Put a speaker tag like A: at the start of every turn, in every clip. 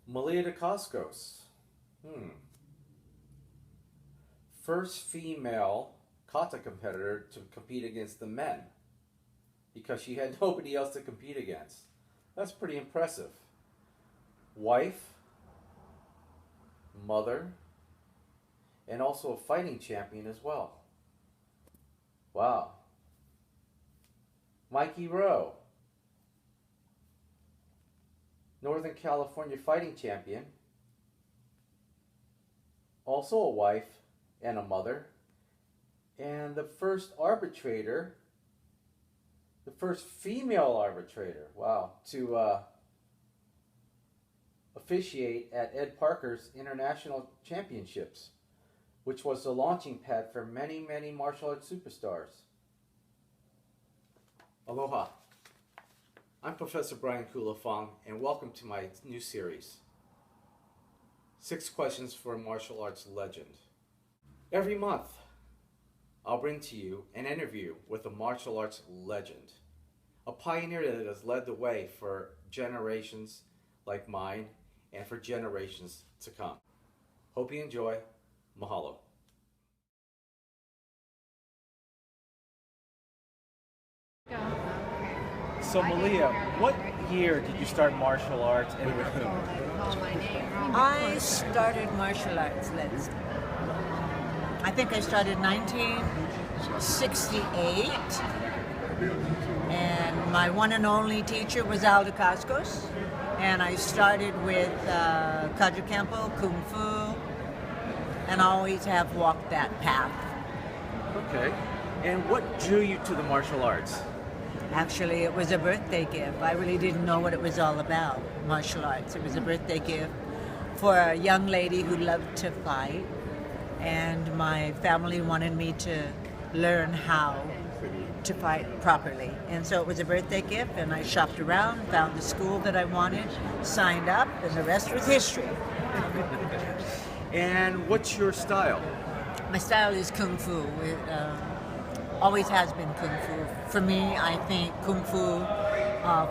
A: Malia Bernal. First female kata competitor to compete against the men because she had nobody else to compete against. That's pretty impressive. Wife, mother, and also a fighting champion as well. Wow. Mikie Rowe, Northern California fighting champion, also a wife and a mother, and the first arbitrator, the first female arbitrator, wow, to officiate at Ed Parker's International Championships, which was the launching pad for many, many martial arts superstars. Aloha. I'm Professor Brian Kulafong, and welcome to my new series, 6 Questions for a Martial Arts Legend. Every month, I'll bring to you an interview with a martial arts legend, a pioneer that has led the way for generations like mine and for generations to come. Hope you enjoy. Mahalo. So Malia, what year did you start martial arts and with whom?
B: I started martial arts, I think I started 1968, and my one and only teacher was Aldo Cascos, and I started with Kadra Kempo, Kung Fu, and always have walked that path.
A: Okay, and what drew you to the martial arts?
B: Actually, it was a birthday gift. I really didn't know what it was all about, martial arts. It was a birthday gift for a young lady who loved to fight, and my family wanted me to learn how to fight properly. And so it was a birthday gift, and I shopped around, found the school that I wanted, signed up, and the rest was history.
A: And what's your style?
B: My style is Kung Fu. It always has been Kung Fu. For me, I think Kung Fu,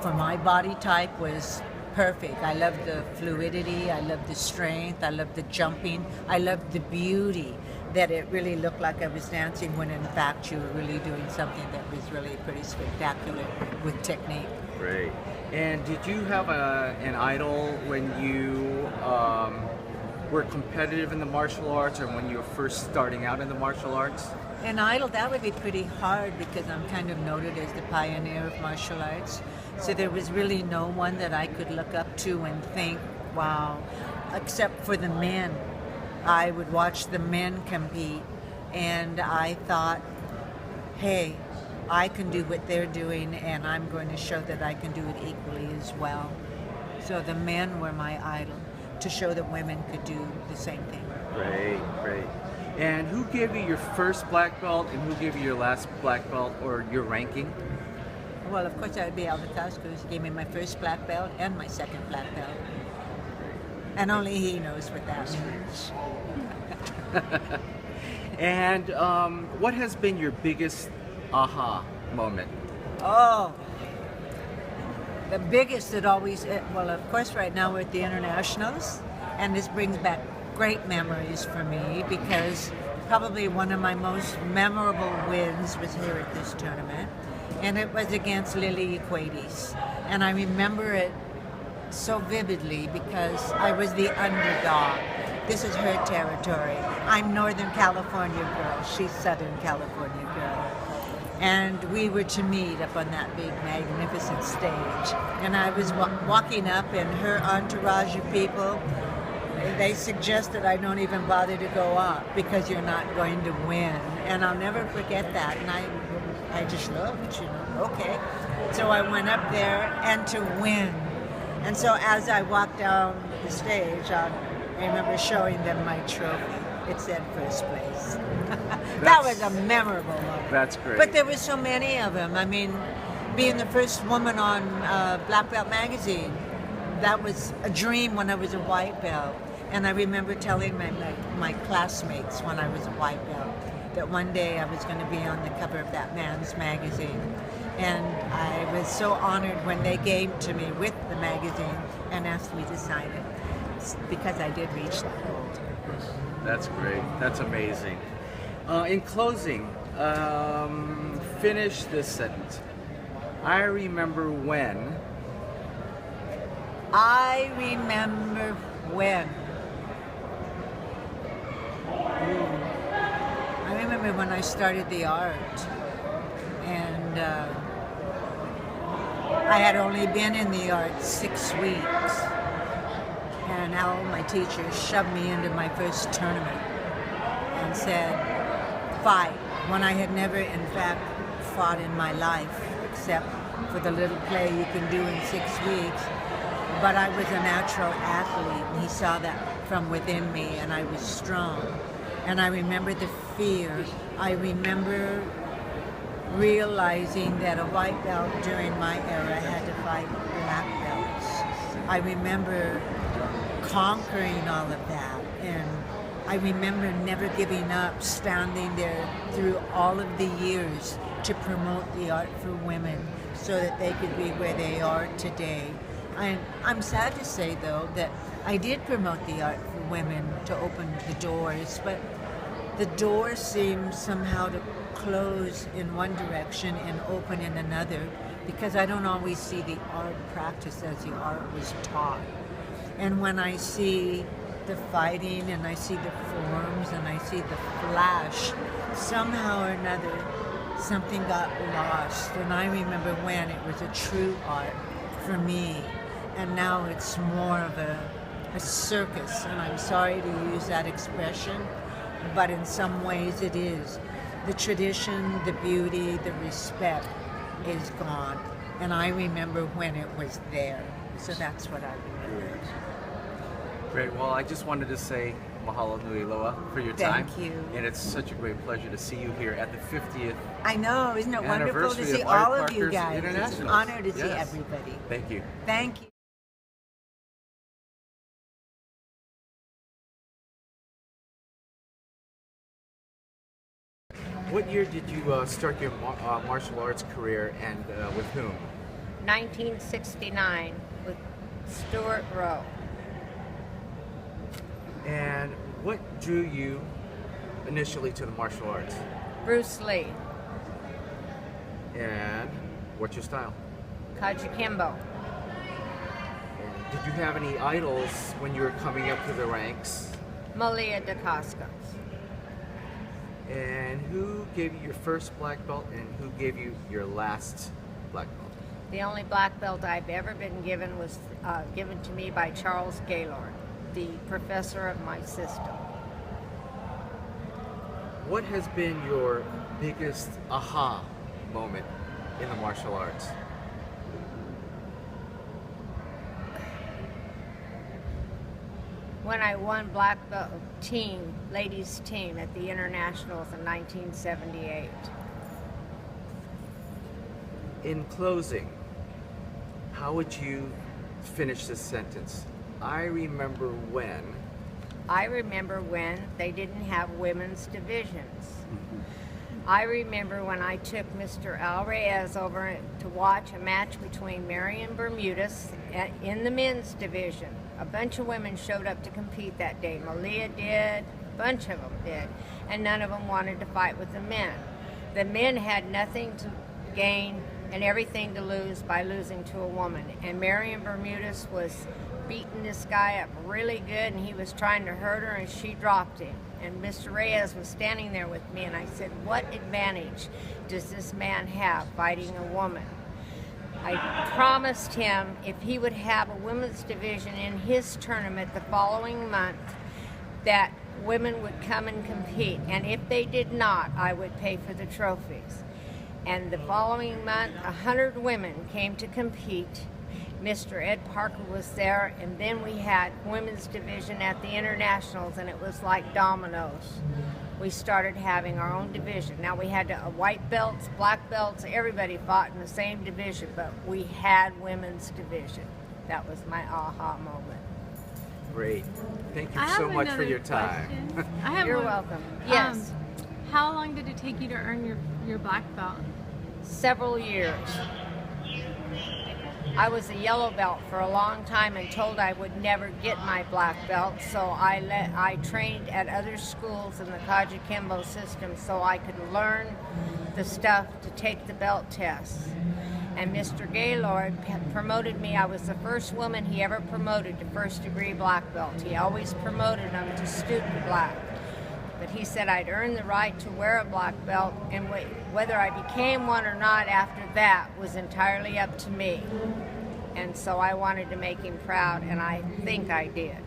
B: for my body type, was perfect. I love the fluidity, I love the strength, I love the jumping, I love the beauty, that it really looked like I was dancing when in fact you were really doing something that was really pretty spectacular with technique.
A: Great. And did you have an idol when you were competitive in the martial arts, or when you were first starting out in the martial arts?
B: An idol, that would be pretty hard because I'm kind of noted as the pioneer of martial arts. So there was really no one that I could look up to and think, wow, except for the men. I would watch the men compete, and I thought, hey, I can do what they're doing, and I'm going to show that I can do it equally as well. So the men were my idol, to show that women could do the same thing.
A: Great, great. And who gave you your first black belt, and who gave you your last black belt, or your ranking?
B: Well, of course, that would be Aldo Cascos. He gave me my first black belt and my second black belt. And only he knows what that means.
A: And what has been your biggest aha moment?
B: Oh, the biggest that always, well, of course, right now we're at the internationals, and this brings back great memories for me because probably one of my most memorable wins was here at this tournament, and it was against Lily Equates. And I remember it so vividly because I was the underdog. This is her territory. I'm Northern California girl, she's Southern California girl. And we were to meet up on that big, magnificent stage. And I was walking up, and her entourage of people, they suggested I don't even bother to go up because you're not going to win. And I'll never forget that. And I just looked, okay. So I went up there, and to win. And so as I walked down the stage, I remember showing them my trophy. It said first place. That was a memorable moment.
A: That's great.
B: But there were so many of them. I mean, being the first woman on Black Belt magazine, that was a dream when I was a white belt. And I remember telling my classmates when I was a white belt that one day I was going to be on the cover of that man's magazine. And I was so honored when they came to me with the magazine and asked me to sign it. it's because I did reach that goal.
A: That's great. That's amazing. In closing, finish this sentence. I remember when.
B: I remember when. I remember when I started the art, and I had only been in the art 6 weeks, and all my teachers shoved me into my first tournament and said, fight, when I had never in fact fought in my life, except for the little play you can do in 6 weeks. But I was a natural athlete, and he saw that from within me, and I was strong. And I remember the fear. I remember realizing that a white belt during my era had to fight black belts. I remember conquering all of that, and I remember never giving up, standing there through all of the years to promote the art for women so that they could be where they are today. I'm sad to say, though, that I did promote the art for women to open the doors, but the doors seemed somehow to close in one direction and open in another, because I don't always see the art practiced as the art was taught. And when I see the fighting and I see the forms and I see the flash, somehow or another something got lost. And I remember when it was a true art for me, and now it's more of a circus, and I'm sorry to use that expression, but in some ways it is. The tradition, the beauty, the respect is gone, and I remember when it was there. So that's what I remember.
A: Great. Well, I just wanted to say mahalo nui loa for your time.
B: Thank you.
A: And it's such a great pleasure to see you here at the 50th.
B: I know, isn't it wonderful to see
A: of
B: all
A: Art
B: of you
A: Parkers
B: guys? It's an
A: Internationals.
B: honor to see
A: Yes.
B: everybody.
A: Thank you.
B: Thank you.
A: What year did you start your martial arts career, and with whom?
C: 1969 with Stuart Rowe.
A: And what drew you initially to the martial arts?
C: Bruce Lee,
A: And what's your style?
C: Kajikimbo.
A: And did you have any idols when you were coming up through the ranks?
C: Malia Bernal.
A: And who gave you your first black belt, and who gave you your last black belt?
C: The only black belt I've ever been given was given to me by Charles Gaylord, the professor of my system.
A: What has been your biggest aha moment in the martial arts?
C: When I won black belt team, ladies team at the Internationals in 1978.
A: In closing, how would you finish this sentence? I remember when.
C: I remember when they didn't have women's divisions. I remember when I took Mr. Al Reyes over to watch a match between Marion Bermudez in the men's division. A bunch of women showed up to compete that day. Malia did, a bunch of them did, and none of them wanted to fight with the men. The men had nothing to gain and everything to lose by losing to a woman. And Marion Bermudez was beating this guy up really good, and he was trying to hurt her, and she dropped him. And Mr. Reyes was standing there with me, and I said, what advantage does this man have fighting a woman? I promised him if he would have a women's division in his tournament the following month, that women would come and compete. And if they did not, I would pay for the trophies. And the following month, 100 women came to compete. Mr. Ed Parker was there, and then we had women's division at the Internationals, and it was like dominoes. We started having our own division. Now we had white belts, black belts, everybody fought in the same division, but we had women's division. That was my aha moment.
A: Great. Thank you so much for your time.
C: You're welcome. Yes.
D: How long did it take you to earn your black belt?
C: Several years. I was a yellow belt for a long time and told I would never get my black belt, so I trained at other schools in the Kajukenbo system so I could learn the stuff to take the belt tests. And Mr. Gaylord promoted me. I was the first woman he ever promoted to first degree black belt. He always promoted them to student black. But he said I'd earned the right to wear a black belt, and whether I became one or not after that was entirely up to me. And so I wanted to make him proud, and I think I did.